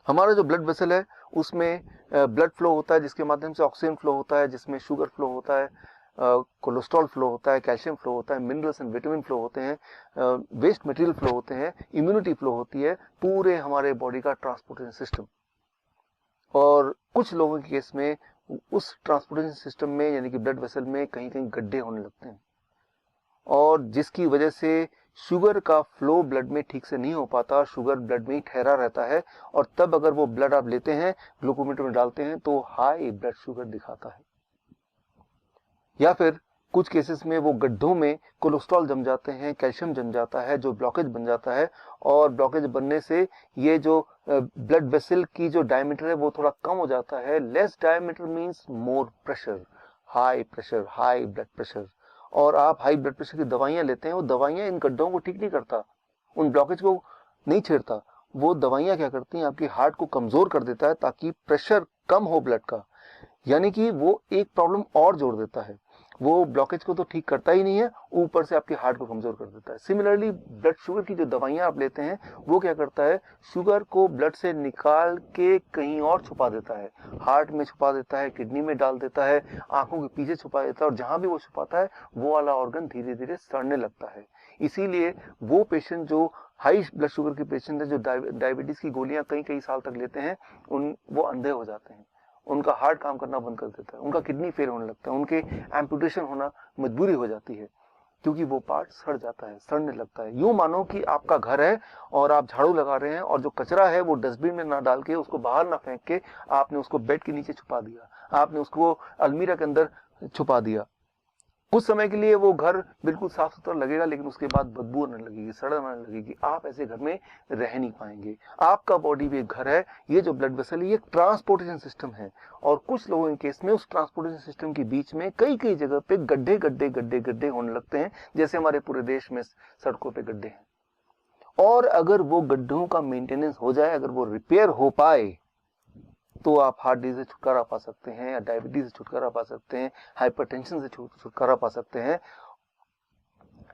हमारा जो blood vessel है उसमें ब्लड फ्लो होता है जिसके माध्यम से ऑक्सीजन फ्लो होता है, जिसमें शुगर फ्लो होता है, कोलेस्ट्रॉल फ्लो होता है, कैल्शियम फ्लो होता है, मिनरल्स एंड विटामिन फ्लो होते हैं, वेस्ट मटेरियल फ्लो होते हैं, इम्यूनिटी फ्लो होती है, पूरे हमारे बॉडी का ट्रांसपोर्टेशन सिस्टम। और कुछ लोगों के केस में उस ट्रांसपोर्टेशन सिस्टम में यानी कि ब्लड वेसल में कहीं कहीं गड्ढे होने लगते हैं, और जिसकी वजह से शुगर का फ्लो ब्लड में ठीक से नहीं हो पाता, शुगर ब्लड में ही ठहरा रहता है, और तब अगर वो ब्लड आप लेते हैं, ग्लूकोमीटर में डालते हैं, तो हाई ब्लड शुगर दिखाता है। या फिर कुछ केसेस में वो गड्ढों में कोलेस्ट्रॉल जम जाते हैं, कैल्शियम जम जाता है, जो ब्लॉकेज बन जाता है, और ब्लॉकेज बनने से ये जो ब्लड वेसल की जो डायमीटर है वो थोड़ा कम हो जाता है। Less diameter means more pressure, high blood pressure. और आप हाई ब्लड प्रेशर की दवाइयां लेते हैं, वो दवाइयां इन गड्ढों को ठीक नहीं करता, उन ब्लॉकेज को नहीं छेड़ता। वो दवाइयां क्या करती हैं, आपकी हार्ट को कमजोर कर देता है ताकि प्रेशर कम हो ब्लड का, यानी कि वो एक प्रॉब्लम और जोड़ देता है। वो ब्लॉकेज को तो ठीक करता ही नहीं है, ऊपर से आपकी हार्ट को कमजोर कर देता है। सिमिलरली ब्लड शुगर की जो दवाइयां आप लेते हैं वो क्या करता है, शुगर को ब्लड से निकाल के कहीं और छुपा देता है, हार्ट में छुपा देता है, किडनी में डाल देता है, आंखों के पीछे छुपा देता है, और जहां भी वो छुपाता है वो वाला ऑर्गन धीरे धीरे सड़ने लगता है। इसीलिए वो पेशेंट जो हाई ब्लड शुगर के पेशेंट है, जो डायबिटीज की गोलियां कई कई साल तक लेते हैं, वो अंधे हो जाते हैं, उनका हार्ट काम करना बंद कर देता है, उनका किडनी फेल होने लगता है, उनके एम्पुटेशन होना मजबूरी हो जाती है, क्योंकि वो पार्ट सड़ जाता है, सड़ने लगता है। यूं मानो कि आपका घर है और आप झाड़ू लगा रहे हैं, और जो कचरा है वो डस्टबिन में ना डाल के, उसको बाहर ना फेंक के, आपने उसको बेड के नीचे छुपा दिया, आपने उसको अलमीरा के अंदर छुपा दिया। कुछ समय के लिए वो घर बिल्कुल साफ सुथरा लगेगा, लेकिन उसके बाद बदबू आने लगेगी, सड़न आने लगेगी, आप ऐसे घर में रह नहीं पाएंगे। आपका बॉडी भी एक घर है, ये जो ब्लड वेसल है ये एक ट्रांसपोर्टेशन सिस्टम है, और कुछ लोगों के केस में उस ट्रांसपोर्टेशन सिस्टम के बीच में कई कई जगह पे गड्ढे गड्ढे गड्ढे गड्ढे होने लगते हैं, जैसे हमारे पूरे देश में सड़कों पे गड्ढे हैं। और अगर वो गड्ढों का मेंटेनेंस हो जाए, अगर वो रिपेयर हो पाए, तो आप हार्ट डिजीज से छुटकारा पा सकते हैं, या डायबिटीज से छुटकारा पा सकते हैं, हाइपरटेंशन से छुटकारा पा सकते हैं।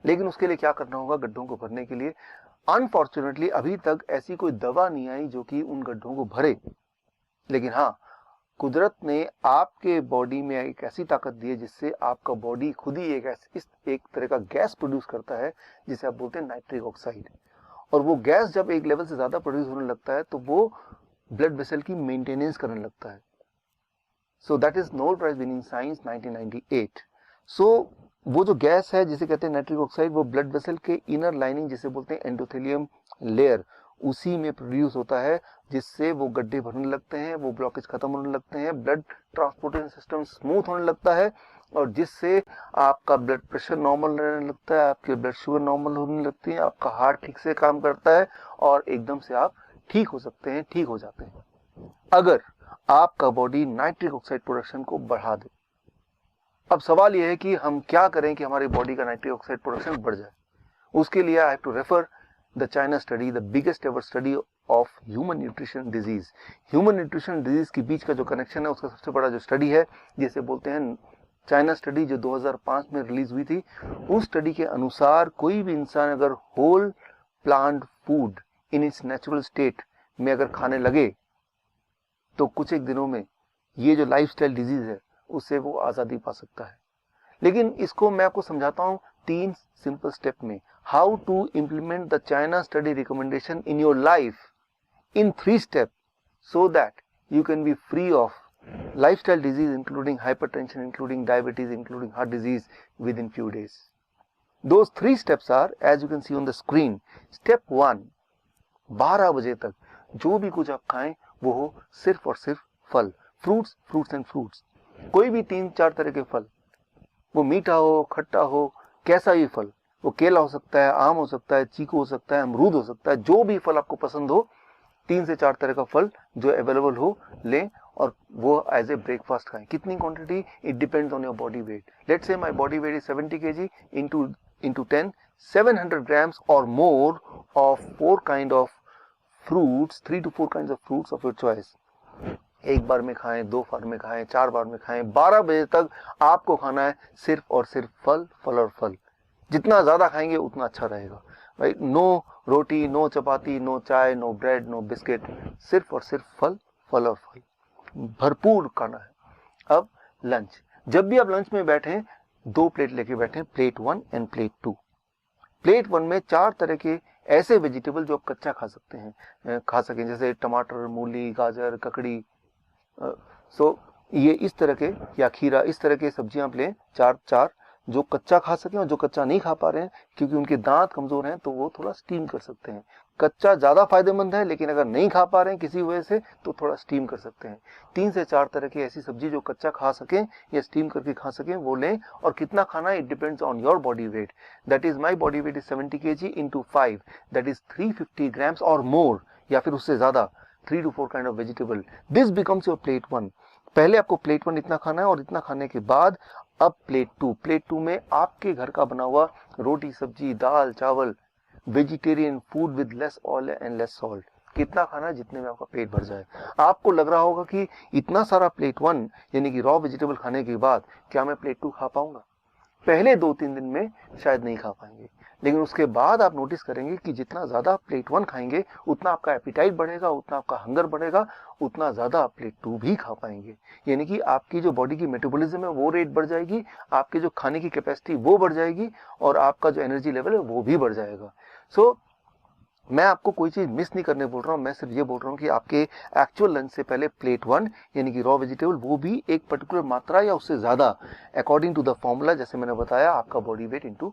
लेकिन उसके लिए क्या करना होगा, गड्ढों को भरने के लिए? अनफॉर्चुनेटली अभी तक ऐसी कोई दवा नहीं आई जो कि उन गड्ढों को भरे। लेकिन हाँ, कुदरत ने आपके बॉडी में एक ऐसी ताकत दी है जिससे आपका बॉडी खुद ही एक तरह का गैस प्रोड्यूस करता है, जिसे आप बोलते हैं नाइट्रिक ऑक्साइड। और वो गैस जब एक लेवल से ज्यादा प्रोड्यूस होने लगता है तो वो ब्लड वेसल की मेंटेनेंस करने लगता है। So that is Nobel prize winning science 1998। So वो जो गैस है जिसे कहते हैं नाइट्रिक ऑक्साइड, वो ब्लड वेसल के इनर लाइनिंग जिसे बोलते हैं एंडोथेलियम लेयर, उसी में प्रोड्यूस होता है, जिससे वो गड्ढे भरने लगते हैं, वो ब्लॉकेज खत्म होने लगते हैं, ब्लड ट्रांसपोर्टेशन सिस्टम स्मूथ होने लगता है, और जिससे आपका ब्लड प्रेशर नॉर्मल रहने लगता है, आपकी ब्लड शुगर नॉर्मल होने लगती है, आपका हार्ट ठीक से काम करता है, और एकदम से आप ठीक हो सकते हैं, ठीक हो जाते हैं, अगर आपका बॉडी नाइट्रिक ऑक्साइड प्रोडक्शन को बढ़ा दे। अब सवाल यह है कि हम क्या करें कि हमारी बॉडी का नाइट्रिक ऑक्साइड प्रोडक्शन बढ़ जाए। उसके लिए I have to refer the China study, the biggest ever study of human nutrition disease. Human nutrition disease के बीच का जो कनेक्शन है, उसका सबसे बड़ा जो स्टडी है, जिसे बोलते हैं चाइना स्टडी, जो 2005 में रिलीज हुई थी। उस स्टडी के अनुसार कोई भी इंसान अगर whole plant food in its natural state में अगर खाने लगे, तो कुछ एक दिनों में ये जो लाइफस्टाइल डिजीज है उससे वो आजादी पा सकता है। लेकिन इसको मैं आपको समझाता हूं 3 सिंपल स्टेप में, how to implement the China study recommendation in your life in 3 step, so that you can be free of lifestyle disease including hypertension, including diabetes, including heart disease within few days. Those 3 steps are, as you can see on the screen. Step 1, 12 बजे तक जो भी कुछ आप खाएं वो हो सिर्फ और सिर्फ फल, फ्रूट्स एंड फ्रूट्स। कोई भी 3-4 तरह के फल, वो मीठा हो, खट्टा हो, कैसा भी फल, वो केला हो सकता है, आम हो सकता है, चीकू हो सकता है, अमरूद हो सकता है, जो भी फल आपको पसंद हो, 3 से 4 तरह का फल जो अवेलेबल हो लें, और वो एज ए ब्रेकफास्ट खाएं। कितनी quantity? It depends on your body weight. Let's say my body weight is 70 kg, into 10, 700 grams or more of 4 kind of fruits, 3 to 4 kinds of fruits of your choice. एक बार में खाएं, 2 बार में खाएं, 4 बार में खाएं, 12 बजे तक आपको खाना है सिर्फ और सिर्फ फल, फल और फल। जितना ज्यादा खाएंगे उतना अच्छा रहेगा। राइट। नो रोटी, नो चपाती, नो चाय, नो ब्रेड, नो बिस्किट, सिर्फ और सिर्फ फल, फल और फल, भरपूर खाना है। अब लंच, जब भी आप लंच में बैठे 2 प्लेट लेके बैठे, प्लेट 1 एंड प्लेट 2। प्लेट 1 में 4 तरह के ऐसे वेजिटेबल जो आप कच्चा खा सकते हैं, खा सकें, जैसे टमाटर, मूली, गाजर, ककड़ी, सो ये इस तरह के, या खीरा, इस तरह के सब्जियां आप लें, 4 जो कच्चा खा सकें, और जो कच्चा नहीं खा पा रहे हैं क्योंकि उनके दांत कमजोर हैं तो वो थोड़ा स्टीम कर सकते हैं। कच्चा ज्यादा फायदेमंद है, लेकिन अगर नहीं खा पा रहे हैं किसी वजह से तो थोड़ा स्टीम कर सकते हैं। 3 से 4 तरह की ऐसी सब्जी जो कच्चा खा सकें या स्टीम करके खा सकें वो लें। और कितना खाना, it depends on your body weight. That is my body weight is 70 kg into 5, that is 350 grams और मोर, या फिर उससे ज्यादा, 3 to 4 kind of vegetable. This becomes your plate 1। पहले आपको प्लेट 1 इतना खाना है, और इतना खाने के बाद अब प्लेट 2। प्लेट 2 में आपके घर का बना हुआ रोटी, सब्जी, दाल, चावल, vegetarian food with less oil and less salt. कितना खाना है, जितने में आपका पेट भर जाए। आपको लग रहा होगा कि इतना सारा प्लेट 1 यानी कि रॉ वेजिटेबल खाने के बाद क्या मैं प्लेट 2 खा पाऊंगा? पहले 2-3 दिन में शायद नहीं खा पाएंगे, लेकिन उसके बाद आप नोटिस करेंगे कि जितना ज्यादा प्लेट 1 खाएंगे उतना आपका एपिटाइट बढ़ेगा, उतना आपका हंगर बढ़ेगा, उतना ज्यादा आप प्लेट 2 भी खा पाएंगे। यानी कि आपकी जो बॉडी की मेटाबॉलिज्म है वो रेट बढ़ जाएगी, आपके जो खाने की कैपेसिटी वो बढ़ जाएगी, और आपका जो एनर्जी लेवल है वो भी बढ़ जाएगा। सो मैं आपको कोई चीज मिस नहीं करने बोल रहा हूँ, मैं सिर्फ ये बोल रहा हूँ कि आपके एक्चुअल लंच से पहले प्लेट 1 यानी कि रॉ वेजिटेबल, वो भी एक पर्टिकुलर मात्रा या उससे ज्यादा, अकॉर्डिंग टू द फॉर्मूला, जैसे मैंने बताया, आपका बॉडी वेट इंटू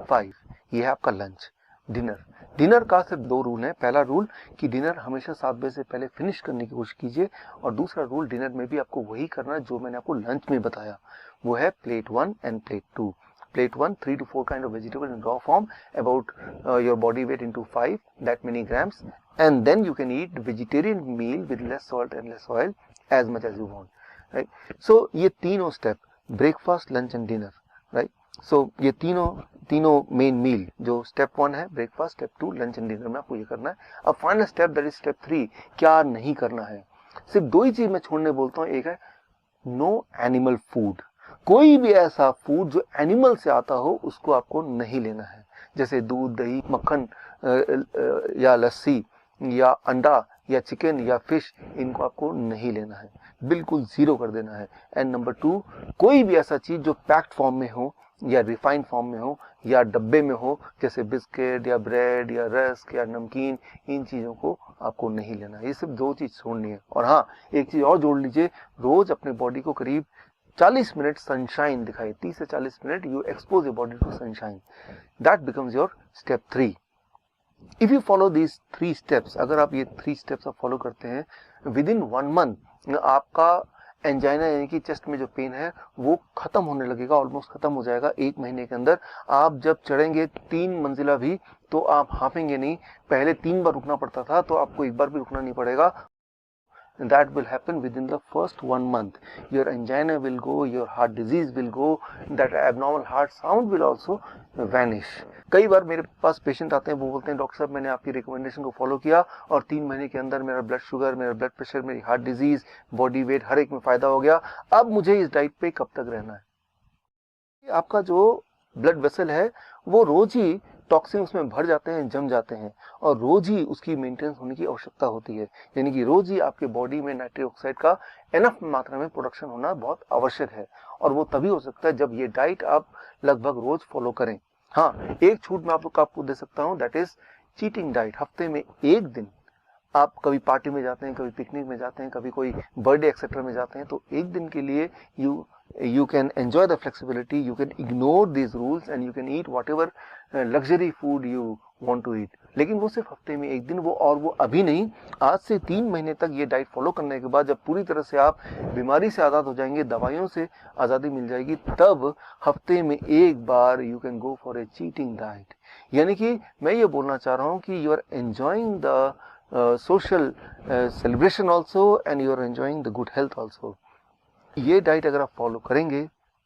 5। ये है आपका लंच। डिनर, डिनर का सिर्फ 2 रूल है। पहला रूल कि डिनर हमेशा 7 बजे से पहले फिनिश करने की कोशिश कीजिए, और दूसरा रूल, डिनर में भी आपको वही करना है जो मैंने आपको लंच में बताया, वो है plate 1 end plate 2। Plate 1, 3 to 4 kind of vegetable in raw form, about your body weight into 5, that many grams, and then you can eat vegetarian meal with less salt and less oil as much as you want, right? So ये तीनों step, breakfast, lunch and dinner, right? So ये तीनों main meal जो step 1 है breakfast, step 2 lunch and dinner में आपको ये करना है। अब final step, that is step 3, क्या नहीं करना है? सिर्फ 2 ही चीज मैं छोड़ने बोलता हूँ। एक है no animal food, कोई भी ऐसा फूड जो एनिमल से आता हो उसको आपको नहीं लेना है, जैसे दूध, दही, मक्खन या लस्सी या अंडा या चिकन या फिश, इनको आपको नहीं लेना है, बिल्कुल 0 कर देना है। एंड नंबर 2, कोई भी ऐसा चीज जो पैक्ड फॉर्म में हो या रिफाइंड फॉर्म में हो या डब्बे में हो, जैसे बिस्किट या ब्रेड या रस्क या नमकीन, इन चीजों को आपको नहीं लेना है। ये सिर्फ 2 चीज छोड़नी है। और हाँ, एक चीज और जोड़ लीजिए, रोज अपने बॉडी को करीब 40 मिनट सनशाइन दिखाई, 30 से 40 minute you expose your body to sunshine, that becomes your step 3। If you follow these 3 steps, अगर आप ये 3 स्टेप्स आप फॉलो करते हैं, विद इन 1 मंथ आपका एंजाइना यानी कि चेस्ट में जो पेन है वो खत्म होने लगेगा, ऑलमोस्ट खत्म हो जाएगा 1 महीने के अंदर। आप जब चढ़ेंगे 3 मंजिला भी तो आप हाफेंगे नहीं। पहले 3 बार रुकना पड़ता था, तो आपको 1 बार भी रुकना नहीं पड़ेगा। That will happen within the first 1 month. Your angina will go, your heart disease will go, that abnormal heart sound will also vanish. कई बार मेरे पास पेशेंट आते हैं, वो बोलते हैं डॉक्टर साहब मैंने आपकी रिकमेंडेशन को फॉलो किया और 3 महीने के अंदर मेरा ब्लड शुगर, मेरा ब्लड प्रेशर, मेरी हार्ट डिजीज, बॉडी वेट हर एक में फायदा हो गया, अब मुझे इस डाइट पे कब तक रहना है? आपका जो ब्लड वेसल है वो रोज ही टॉक्सिन उसमें भर जाते हैं, जम जाते हैं, और रोज ही उसकी मेंटेनेंस होने की आवश्यकता होती है। यानी कि रोज ही आपके बॉडी में नाइट्रिक ऑक्साइड का एनफ मात्रा में प्रोडक्शन होना बहुत आवश्यक है, और वो तभी हो सकता है जब ये डाइट आप लगभग रोज फॉलो करें। हाँ, एक छूट मैं आपको दे सकता हूँ, दैट इज चीटिंग डाइट। हफ्ते में 1 दिन आप कभी पार्टी में जाते हैं, कभी पिकनिक में जाते हैं, कभी कोई बर्थडे एक्सेट्रा में जाते हैं, तो 1 दिन के लिए you can enjoy the flexibility, you can ignore these rules and you can eat whatever luxury food you want to eat. लेकिन वो सिर्फ हफ्ते में 1 दिन, वो अभी नहीं, आज से 3 महीने तक ये डाइट फॉलो करने के बाद जब पूरी तरह से आप बीमारी से आज़ाद हो जाएंगे, दवाइयों से आज़ादी मिल जाएगी, तब हफ्ते में 1 बार you can go for a cheating diet. यानी कि मैं ये बोलना चाह रहा हूँ कि you are enjoying the social celebration also and you are enjoying the good health also. ये डाइट अगर आप फॉलो करेंगे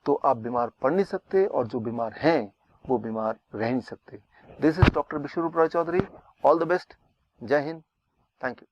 तो आप बीमार पड़ नहीं सकते, और जो बीमार हैं वो बीमार रह नहीं सकते। This is doctor Vishwaroop Roy Chaudhary. All the best. जय हिंद। Thank you.